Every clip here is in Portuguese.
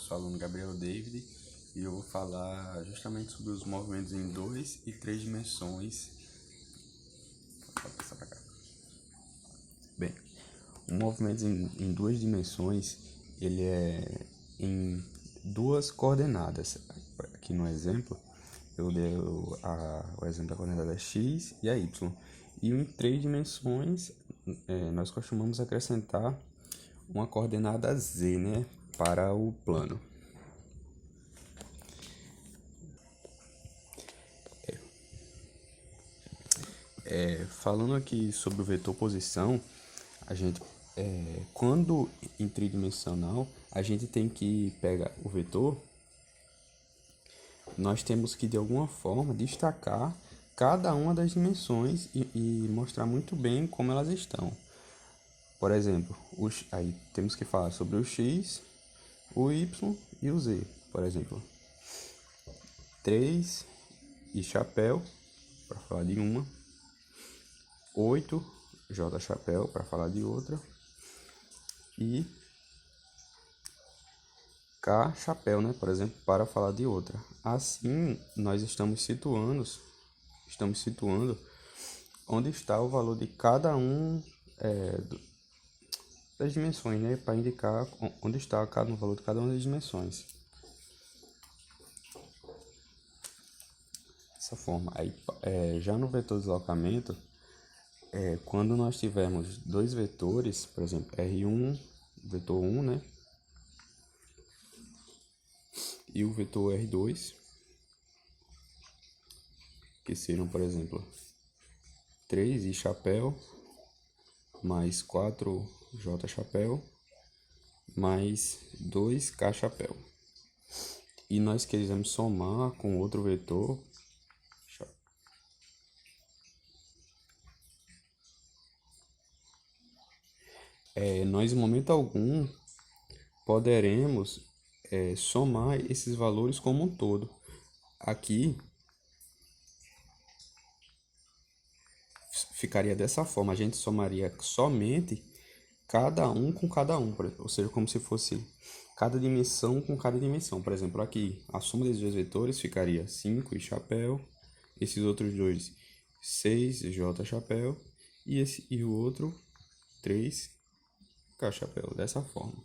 sou o aluno Gabriel David e eu vou falar justamente sobre os movimentos em 2 e 3 dimensões. Pode passar pra cá. Bem, um movimento em 2 dimensões, ele é em duas coordenadas. Aqui no exemplo, eu dei o exemplo da coordenada x e a y. E em 3 dimensões, nós costumamos acrescentar uma coordenada z, né, para o plano. Falando aqui sobre o vetor posição, a gente, quando em tridimensional, a gente tem que pegar o vetor, nós temos que de alguma forma destacar cada uma das dimensões e mostrar muito bem como elas estão. Por exemplo, aí temos que falar sobre o x, o y e o z. Por exemplo, 3 e chapéu, para falar de uma. 8, J chapéu, para falar de outra. E K chapéu, né, por exemplo, para falar de outra. Assim, nós estamos situando onde está o valor de cada um das dimensões, né, para indicar onde está o valor de cada uma das dimensões. Dessa forma. Aí, já no vetor de deslocamento, quando nós tivermos dois vetores, por exemplo, R1, vetor 1, né, e o vetor R2, que seriam, por exemplo, 3i chapéu mais 4j chapéu mais 2k chapéu. E nós queremos somar com outro vetor, nós em momento algum poderemos somar esses valores como um todo. Aqui ficaria dessa forma, a gente somaria somente cada um com cada um, ou seja, como se fosse cada dimensão com cada dimensão. Por exemplo, aqui a soma desses dois vetores ficaria 5 e chapéu, esses outros dois 6j chapéu e o outro 3k chapéu, dessa forma.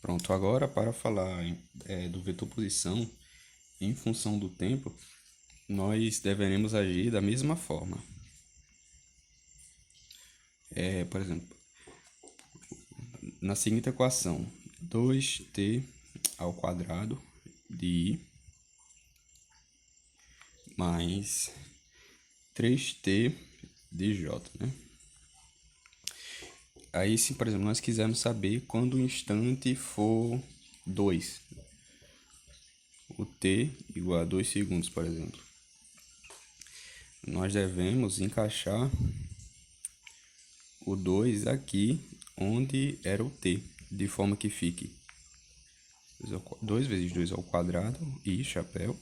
Pronto, agora para falar do vetor posição em função do tempo, nós deveremos agir da mesma forma. Por exemplo, na seguinte equação, 2t ao quadrado de i mais 3t de j, né? Aí, se por exemplo nós quisermos saber quando o instante for 2, o t igual a 2 segundos, por exemplo, nós devemos encaixar o 2 aqui onde era o t, de forma que fique 2 vezes 2 ao quadrado, i chapéu,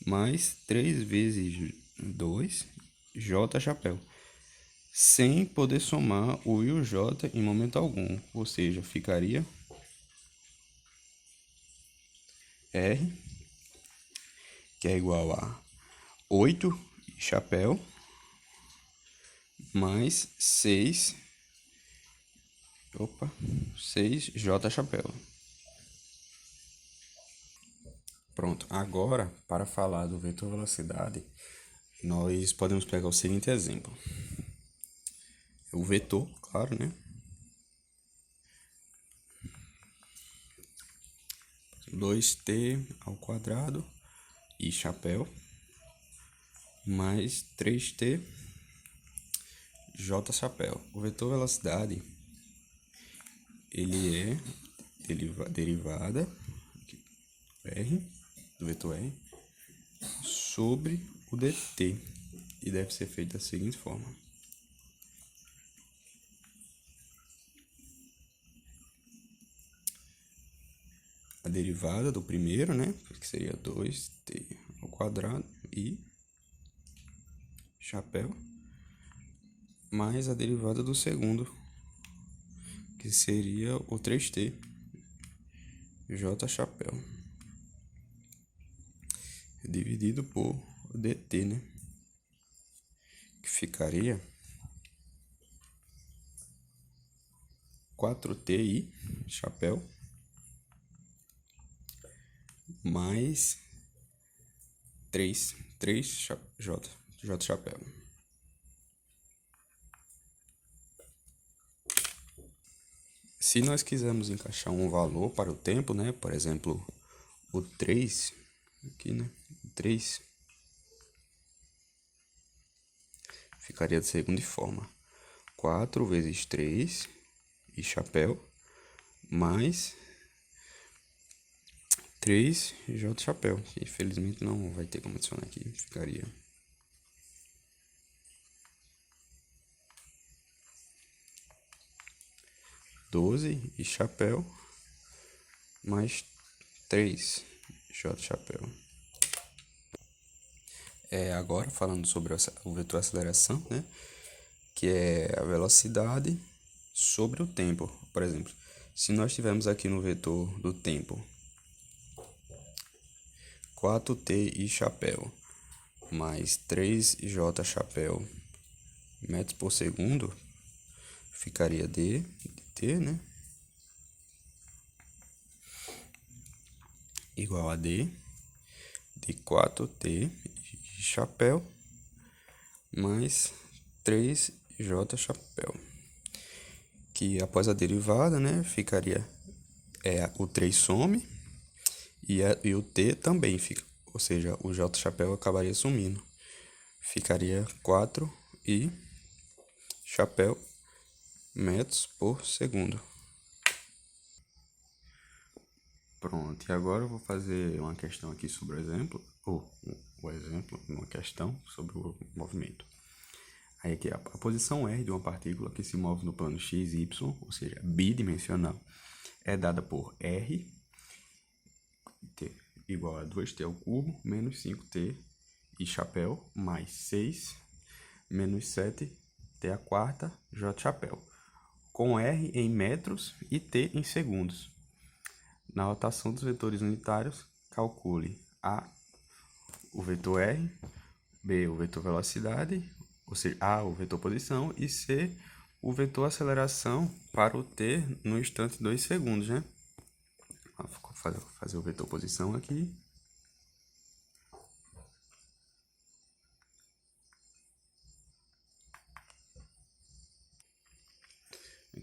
mais 3 vezes 2, j chapéu, sem poder somar o i e o j em momento algum, ou seja, ficaria r, que é igual a 8 chapéu, mais 6j chapéu. Pronto, agora para falar do vetor velocidade, nós podemos pegar o seguinte exemplo. O vetor, claro, né? 2t ao quadrado e chapéu mais 3t j chapéu. O vetor velocidade, ele é derivada r, do vetor r, sobre o dt, e deve ser feito da seguinte forma. A derivada do primeiro, né, que seria 2t ao quadrado e chapéu, mais a derivada do segundo, que seria o 3t j chapéu, dividido por dt, né? Que ficaria 4ti chapéu mais 3 j chapéu. Se nós quisermos encaixar um valor para o tempo, né? Por exemplo, o 3, aqui, né? O 3 ficaria da seguinte forma: 4 vezes 3 e chapéu mais 3 j chapéu, que infelizmente não vai ter como adicionar aqui, ficaria 12 e chapéu mais 3 j chapéu. Agora falando sobre o vetor aceleração, né? Que é a velocidade sobre o tempo. Por exemplo, se nós tivermos aqui no vetor do tempo 4t e chapéu mais 3j chapéu metros por segundo, ficaria d de t, né? Igual a d de 4t e chapéu mais 3j chapéu, que após a derivada, né, ficaria o 3 some e o t também fica, ou seja, o j chapéu acabaria sumindo, ficaria 4 e chapéu metros por segundo. Pronto, e agora eu vou fazer uma questão aqui sobre o exemplo, uma questão sobre o movimento. Aí aqui a posição R de uma partícula que se move no plano x, y, ou seja, bidimensional, é dada por R t igual a 2t ao cubo menos 5t e chapéu mais 6 menos 7t à quarta j chapéu, com R em metros e t em segundos. Na rotação dos vetores unitários, calcule A, o vetor R, B, o vetor velocidade, ou seja, A, o vetor posição, e C, o vetor aceleração para o T no instante 2 segundos, né? Vou fazer o vetor posição aqui.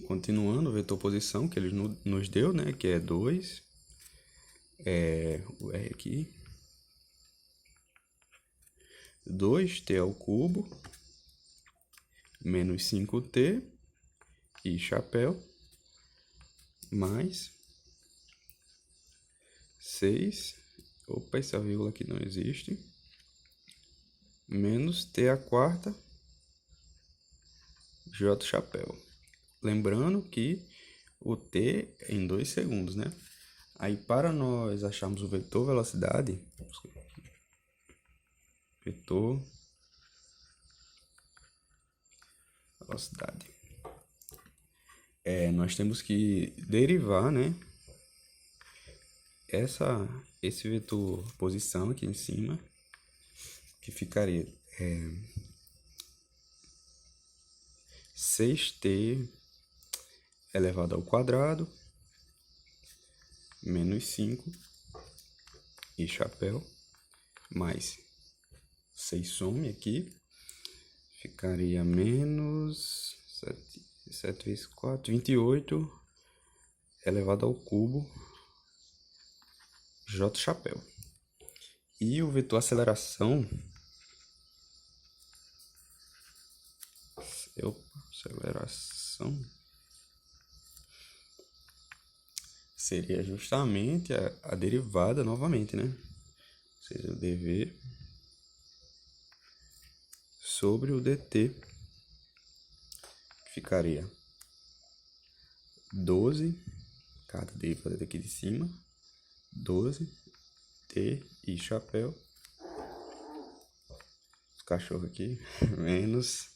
Continuando, o vetor posição que ele nos deu, né? Que é 2, o R aqui, 2t ao cubo menos 5t e chapéu mais 6, opa, essa vírgula aqui não existe, menos t à quarta j chapéu. Lembrando que o t é em 2 segundos, né? Aí para nós acharmos o vetor velocidade, nós temos que derivar, né? Esse vetor posição aqui em cima, que ficaria 6t elevado ao quadrado menos 5 e chapéu mais 6 some aqui, ficaria menos 7 vezes 4, 28 elevado ao cubo j chapéu. E o vetor aceleração seria justamente a derivada novamente, né? Ou seja, o dv sobre o dt, que ficaria 12, cada derivada daqui de cima, 12, t e chapéu, os cachorros aqui, menos